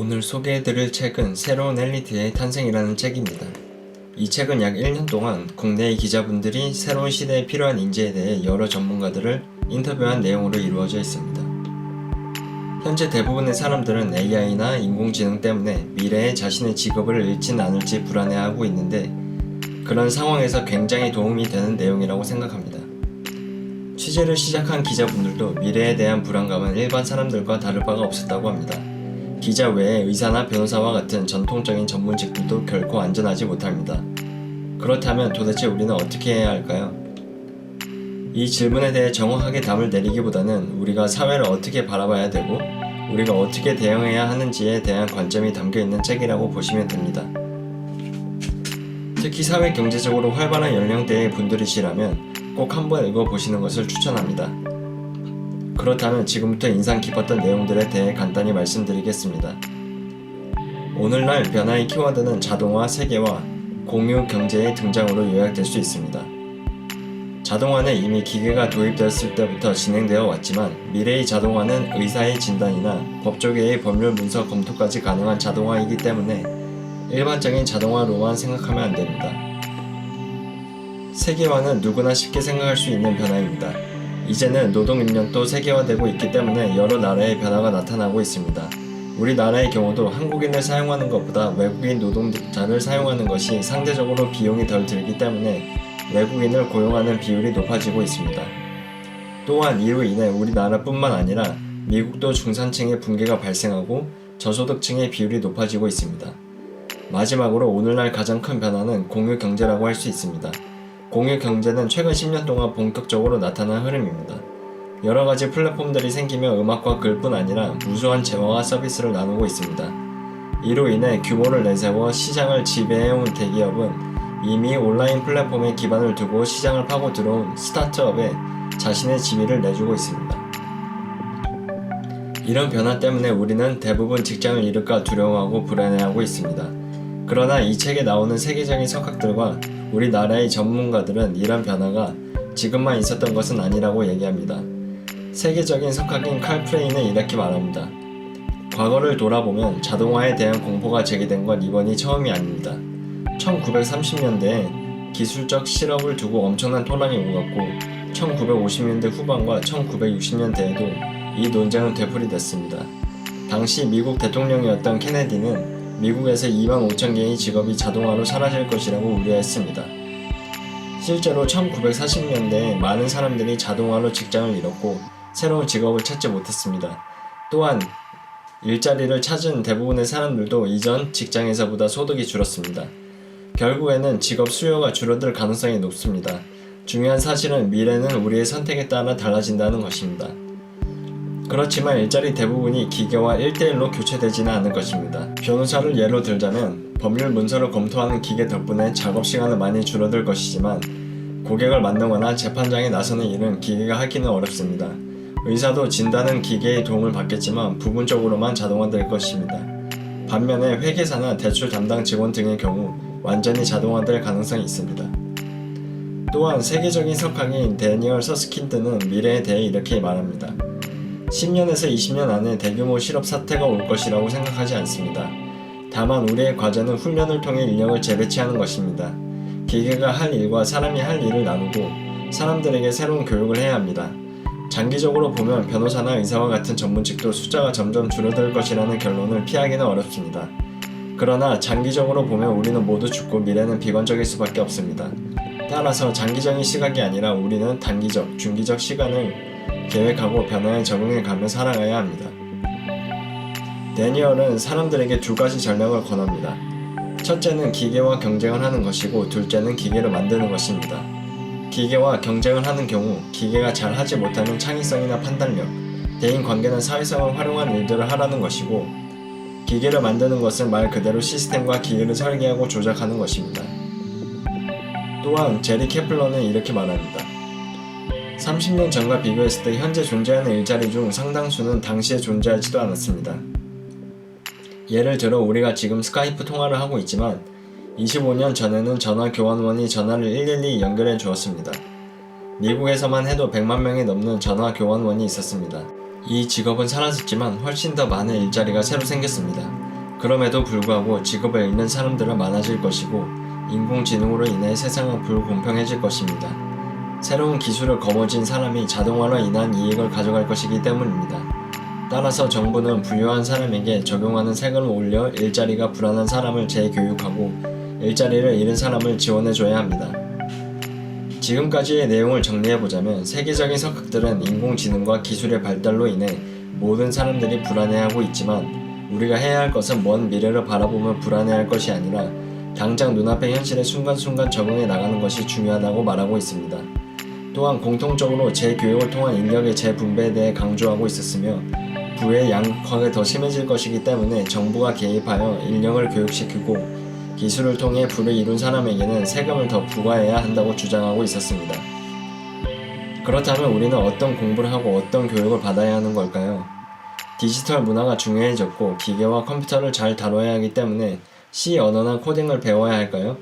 오늘 소개해드릴 책은 새로운 엘리트의 탄생이라는 책입니다. 이 책은 약 1년 동안 국내의 기자분들이 새로운 시대에 필요한 인재에 대해 여러 전문가들을 인터뷰한 내용으로 이루어져 있습니다. 현재 대부분의 사람들은 AI나 인공지능 때문에 미래에 자신의 직업을 잃진 않을지 불안해하고 있는데 그런 상황에서 굉장히 도움이 되는 내용이라고 생각합니다. 취재를 시작한 기자분들도 미래에 대한 불안감은 일반 사람들과 다를 바가 없었다고 합니다. 기자 외에 의사나 변호사와 같은 전통적인 전문직들도 결코 안전하지 못합니다. 그렇다면 도대체 우리는 어떻게 해야 할까요? 이 질문에 대해 정확하게 답을 내리기보다는 우리가 사회를 어떻게 바라봐야 되고 우리가 어떻게 대응해야 하는지에 대한 관점이 담겨있는 책이라고 보시면 됩니다. 특히 사회 경제적으로 활발한 연령대의 분들이시라면 꼭 한번 읽어보시는 것을 추천합니다. 그렇다면 지금부터 인상 깊었던 내용들에 대해 간단히 말씀드리겠습니다. 오늘날 변화의 키워드는 자동화, 세계화, 공유 경제의 등장으로 요약될 수 있습니다. 자동화는 이미 기계가 도입되었을 때부터 진행되어 왔지만 미래의 자동화는 의사의 진단이나 법조계의 법률 문서 검토까지 가능한 자동화이기 때문에 일반적인 자동화로만 생각하면 안 됩니다. 세계화는 누구나 쉽게 생각할 수 있는 변화입니다. 이제는 노동 인력도 세계화되고 있기 때문에 여러 나라의 변화가 나타나고 있습니다. 우리나라의 경우도 한국인을 사용하는 것보다 외국인 노동자를 사용하는 것이 상대적으로 비용이 덜 들기 때문에 외국인을 고용하는 비율이 높아지고 있습니다. 또한 이로 인해 우리나라뿐만 아니라 미국도 중산층의 붕괴가 발생하고 저소득층의 비율이 높아지고 있습니다. 마지막으로 오늘날 가장 큰 변화는 공유 경제라고 할 수 있습니다. 공유 경제는 최근 10년 동안 본격적으로 나타난 흐름입니다. 여러 가지 플랫폼들이 생기며 음악과 글뿐 아니라 무수한 재화와 서비스를 나누고 있습니다. 이로 인해 규모를 내세워 시장을 지배해온 대기업은 이미 온라인 플랫폼에 기반을 두고 시장을 파고 들어온 스타트업에 자신의 지위를 내주고 있습니다. 이런 변화 때문에 우리는 대부분 직장을 잃을까 두려워하고 불안해하고 있습니다. 그러나 이 책에 나오는 세계적인 석학들과 우리나라의 전문가들은 이런 변화가 지금만 있었던 것은 아니라고 얘기합니다. 세계적인 석학인 칼 프레이는 이렇게 말합니다. 과거를 돌아보면 자동화에 대한 공포가 제기된 건 이번이 처음이 아닙니다. 1930년대에 기술적 실업을 두고 엄청난 토론이 오갔고 1950년대 후반과 1960년대에도 이 논쟁은 되풀이됐습니다. 당시 미국 대통령이었던 케네디는 미국에서 2만 5천 개의 직업이 자동화로 사라질 것이라고 우려했습니다. 실제로 1940년대에 많은 사람들이 자동화로 직장을 잃었고 새로운 직업을 찾지 못했습니다. 또한 일자리를 찾은 대부분의 사람들도 이전 직장에서보다 소득이 줄었습니다. 결국에는 직업 수요가 줄어들 가능성이 높습니다. 중요한 사실은 미래는 우리의 선택에 따라 달라진다는 것입니다. 그렇지만 일자리 대부분이 기계와 1대1로 교체되지는 않을 것입니다. 변호사를 예로 들자면 법률 문서를 검토하는 기계 덕분에 작업 시간은 많이 줄어들 것이지만 고객을 만나거나 재판장에 나서는 일은 기계가 하기는 어렵습니다. 의사도 진단은 기계의 도움을 받겠지만 부분적으로만 자동화될 것입니다. 반면에 회계사나 대출 담당 직원 등의 경우 완전히 자동화될 가능성이 있습니다. 또한 세계적인 석학인 데니얼 서스킨드는 미래에 대해 이렇게 말합니다. 10년에서 20년 안에 대규모 실업 사태가 올 것이라고 생각하지 않습니다. 다만 우리의 과제는 훈련을 통해 인력을 재배치하는 것입니다. 기계가 할 일과 사람이 할 일을 나누고 사람들에게 새로운 교육을 해야 합니다. 장기적으로 보면 변호사나 의사와 같은 전문직도 숫자가 점점 줄어들 것이라는 결론을 피하기는 어렵습니다. 그러나 장기적으로 보면 우리는 모두 죽고 미래는 비관적일 수밖에 없습니다. 따라서 장기적인 시각이 아니라 우리는 단기적, 중기적 시간을 계획하고 변화에 적응해가며 살아가야 합니다. 데니얼은 사람들에게 두 가지 전략을 권합니다. 첫째는 기계와 경쟁을 하는 것이고 둘째는 기계를 만드는 것입니다. 기계와 경쟁을 하는 경우 기계가 잘 하지 못하는 창의성이나 판단력, 대인관계나 사회성을 활용한 일들을 하라는 것이고 기계를 만드는 것은 말 그대로 시스템과 기계를 설계하고 조작하는 것입니다. 또한 제리 케플러는 이렇게 말합니다. 30년 전과 비교했을 때 현재 존재하는 일자리 중 상당수는 당시에 존재하지도 않았습니다. 예를 들어 우리가 지금 스카이프 통화를 하고 있지만 25년 전에는 전화 교환원이 전화를 112 연결해 주었습니다. 미국에서만 해도 100만 명이 넘는 전화 교환원이 있었습니다. 이 직업은 사라졌지만 훨씬 더 많은 일자리가 새로 생겼습니다. 그럼에도 불구하고 직업을 잃는 사람들은 많아질 것이고 인공지능으로 인해 세상은 불공평해질 것입니다. 새로운 기술을 거머쥔 사람이 자동화로 인한 이익을 가져갈 것이기 때문입니다. 따라서 정부는 부유한 사람에게 적용하는 세금을 올려 일자리가 불안한 사람을 재교육하고 일자리를 잃은 사람을 지원해줘야 합니다. 지금까지의 내용을 정리해보자면 세계적인 석학들은 인공지능과 기술의 발달로 인해 모든 사람들이 불안해하고 있지만 우리가 해야 할 것은 먼 미래를 바라보며 불안해할 것이 아니라 당장 눈앞의 현실에 순간순간 적응해 나가는 것이 중요하다고 말하고 있습니다. 또한 공통적으로 재교육을 통한 인력의 재분배에 대해 강조하고 있었으며 부의 양극화가 더 심해질 것이기 때문에 정부가 개입하여 인력을 교육시키고 기술을 통해 부를 이룬 사람에게는 세금을 더 부과해야 한다고 주장하고 있었습니다. 그렇다면 우리는 어떤 공부를 하고 어떤 교육을 받아야 하는 걸까요? 디지털 문화가 중요해졌고 기계와 컴퓨터를 잘 다뤄야 하기 때문에 C 언어나 코딩을 배워야 할까요?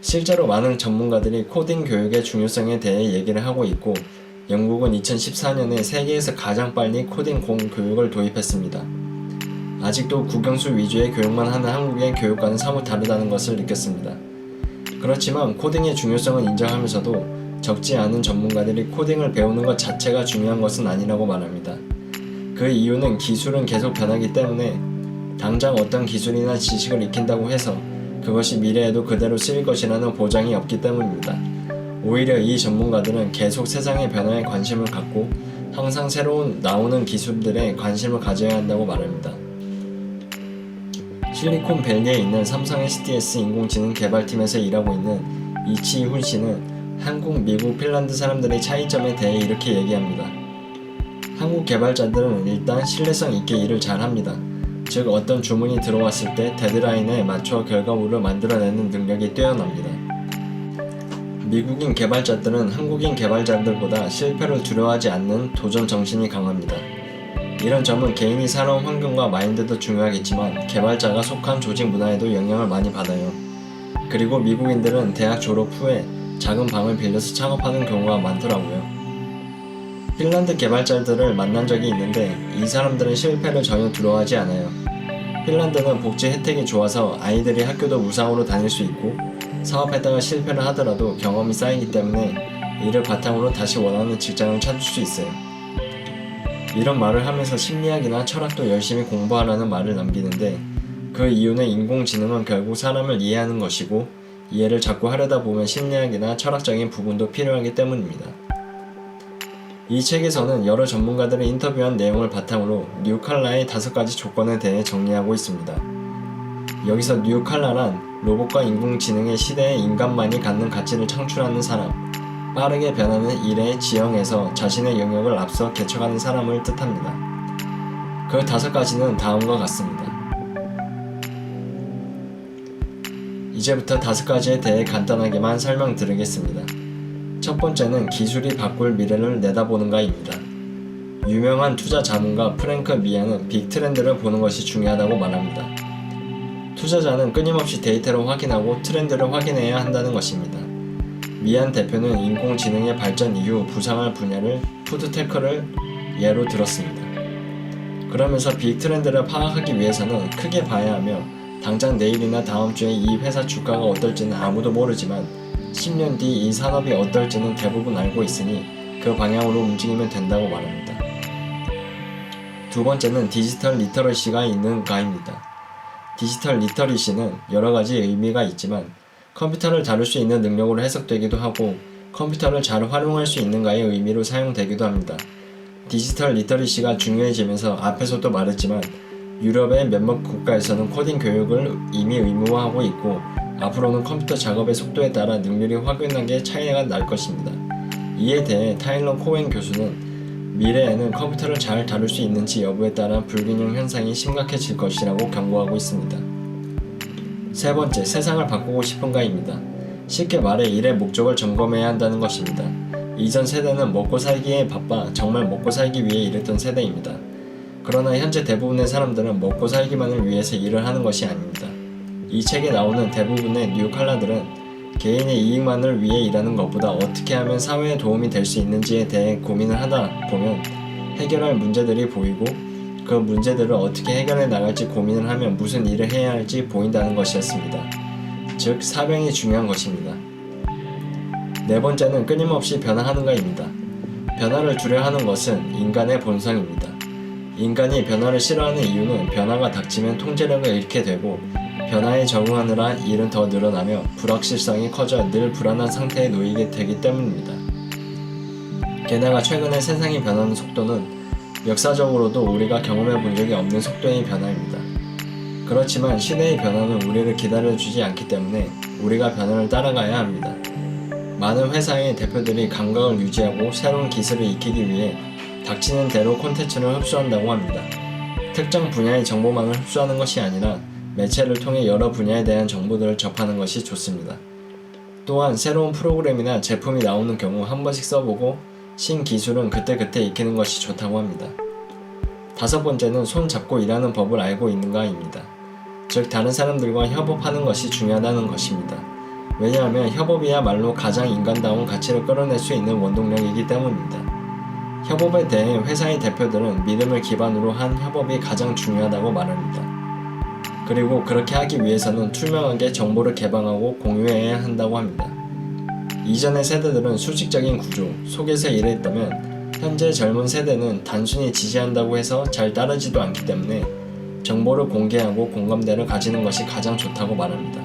실제로 많은 전문가들이 코딩 교육의 중요성에 대해 얘기를 하고 있고 영국은 2014년에 세계에서 가장 빨리 코딩 공교육을 도입했습니다. 아직도 국영수 위주의 교육만 하는 한국의 교육과는 사뭇 다르다는 것을 느꼈습니다. 그렇지만 코딩의 중요성을 인정하면서도 적지 않은 전문가들이 코딩을 배우는 것 자체가 중요한 것은 아니라고 말합니다. 그 이유는 기술은 계속 변하기 때문에 당장 어떤 기술이나 지식을 익힌다고 해서 그것이 미래에도 그대로 쓰일 것이라는 보장이 없기 때문입니다. 오히려 이 전문가들은 계속 세상의 변화에 관심을 갖고 항상 새로운 나오는 기술들에 관심을 가져야 한다고 말합니다. 실리콘밸리에 있는 삼성 SDS 인공지능 개발팀에서 일하고 있는 이치훈 씨는 한국, 미국, 핀란드 사람들의 차이점에 대해 이렇게 얘기합니다. 한국 개발자들은 일단 신뢰성 있게 일을 잘 합니다. 즉 어떤 주문이 들어왔을 때 데드라인에 맞춰 결과물을 만들어내는 능력이 뛰어납니다. 미국인 개발자들은 한국인 개발자들보다 실패를 두려워하지 않는 도전 정신이 강합니다. 이런 점은 개인이 살아온 환경과 마인드도 중요하겠지만 개발자가 속한 조직 문화에도 영향을 많이 받아요. 그리고 미국인들은 대학 졸업 후에 작은 방을 빌려서 작업하는 경우가 많더라고요. 핀란드 개발자들을 만난 적이 있는데 이 사람들은 실패를 전혀 두려워하지 않아요. 핀란드는 복지 혜택이 좋아서 아이들이 학교도 무상으로 다닐 수 있고 사업했다가 실패를 하더라도 경험이 쌓이기 때문에 이를 바탕으로 다시 원하는 직장을 찾을 수 있어요. 이런 말을 하면서 심리학이나 철학도 열심히 공부하라는 말을 남기는데 그 이유는 인공지능은 결국 사람을 이해하는 것이고 이해를 자꾸 하려다 보면 심리학이나 철학적인 부분도 필요하기 때문입니다. 이 책에서는 여러 전문가들이 인터뷰한 내용을 바탕으로 뉴칼라의 5가지 조건에 대해 정리하고 있습니다. 여기서 뉴칼라란 로봇과 인공지능의 시대에 인간만이 갖는 가치를 창출하는 사람, 빠르게 변하는 일의 지형에서 자신의 영역을 앞서 개척하는 사람을 뜻합니다. 그 5가지는 다음과 같습니다. 이제부터 5가지에 대해 간단하게만 설명드리겠습니다. 첫 번째는 기술이 바꿀 미래를 내다보는가입니다. 유명한 투자 자문가 프랭크 미안은 빅트렌드를 보는 것이 중요하다고 말합니다. 투자자는 끊임없이 데이터를 확인하고 트렌드를 확인해야 한다는 것입니다. 미안 대표는 인공지능의 발전 이후 부상할 분야를 푸드테크를 예로 들었습니다. 그러면서 빅트렌드를 파악하기 위해서는 크게 봐야 하며 당장 내일이나 다음 주에 이 회사 주가가 어떨지는 아무도 모르지만 10년 뒤 이 산업이 어떨지는 대부분 알고 있으니 그 방향으로 움직이면 된다고 말합니다. 두 번째는 디지털 리터러시가 있는가입니다. 디지털 리터러시는 여러 가지 의미가 있지만 컴퓨터를 다룰 수 있는 능력으로 해석되기도 하고 컴퓨터를 잘 활용할 수 있는가의 의미로 사용되기도 합니다. 디지털 리터러시가 중요해지면서 앞에서도 말했지만 유럽의 몇몇 국가에서는 코딩 교육을 이미 의무화하고 있고 앞으로는 컴퓨터 작업의 속도에 따라 능률이 확연하게 차이가 날 것입니다. 이에 대해 타일러 코엔 교수는 미래에는 컴퓨터를 잘 다룰 수 있는지 여부에 따라 불균형 현상이 심각해질 것이라고 경고하고 있습니다. 세 번째, 세상을 바꾸고 싶은가입니다. 쉽게 말해 일의 목적을 점검해야 한다는 것입니다. 이전 세대는 먹고 살기에 바빠 정말 먹고 살기 위해 일했던 세대입니다. 그러나 현재 대부분의 사람들은 먹고 살기만을 위해서 일을 하는 것이 아닙니다. 이 책에 나오는 대부분의 뉴칼라들은 개인의 이익만을 위해 일하는 것보다 어떻게 하면 사회에 도움이 될 수 있는지에 대해 고민을 하다 보면 해결할 문제들이 보이고 그 문제들을 어떻게 해결해 나갈지 고민을 하면 무슨 일을 해야 할지 보인다는 것이었습니다. 즉, 사명이 중요한 것입니다. 네 번째는 끊임없이 변화하는가입니다. 변화를 두려워하는 것은 인간의 본성입니다. 인간이 변화를 싫어하는 이유는 변화가 닥치면 통제력을 잃게 되고 변화에 적응하느라 일은 더 늘어나며 불확실성이 커져 늘 불안한 상태에 놓이게 되기 때문입니다. 게다가 최근에 세상이 변하는 속도는 역사적으로도 우리가 경험해 본 적이 없는 속도의 변화입니다. 그렇지만 시대의 변화는 우리를 기다려주지 않기 때문에 우리가 변화를 따라가야 합니다. 많은 회사의 대표들이 감각을 유지하고 새로운 기술을 익히기 위해 닥치는 대로 콘텐츠를 흡수한다고 합니다. 특정 분야의 정보만을 흡수하는 것이 아니라 매체를 통해 여러 분야에 대한 정보들을 접하는 것이 좋습니다. 또한 새로운 프로그램이나 제품이 나오는 경우 한 번씩 써보고 신기술은 그때그때 익히는 것이 좋다고 합니다. 다섯 번째는 손 잡고 일하는 법을 알고 있는가입니다. 즉, 다른 사람들과 협업하는 것이 중요하다는 것입니다. 왜냐하면 협업이야말로 가장 인간다운 가치를 끌어낼 수 있는 원동력이기 때문입니다. 협업에 대해 회사의 대표들은 믿음을 기반으로 한 협업이 가장 중요하다고 말합니다. 그리고 그렇게 하기 위해서는 투명하게 정보를 개방하고 공유해야 한다고 합니다. 이전의 세대들은 수직적인 구조 속에서 일했다면 현재 젊은 세대는 단순히 지지한다고 해서 잘 따르지도 않기 때문에 정보를 공개하고 공감대를 가지는 것이 가장 좋다고 말합니다.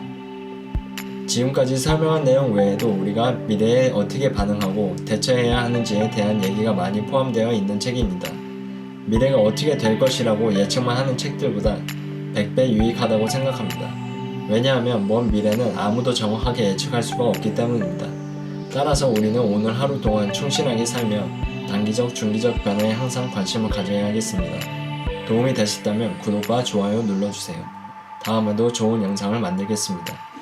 지금까지 설명한 내용 외에도 우리가 미래에 어떻게 반응하고 대처해야 하는지에 대한 얘기가 많이 포함되어 있는 책입니다. 미래가 어떻게 될 것이라고 예측만 하는 책들보다 100배 유익하다고 생각합니다. 왜냐하면 먼 미래는 아무도 정확하게 예측할 수가 없기 때문입니다. 따라서 우리는 오늘 하루 동안 충실하게 살며 단기적, 중기적 변화에 항상 관심을 가져야겠습니다. 도움이 되셨다면 구독과 좋아요 눌러주세요. 다음에도 좋은 영상을 만들겠습니다.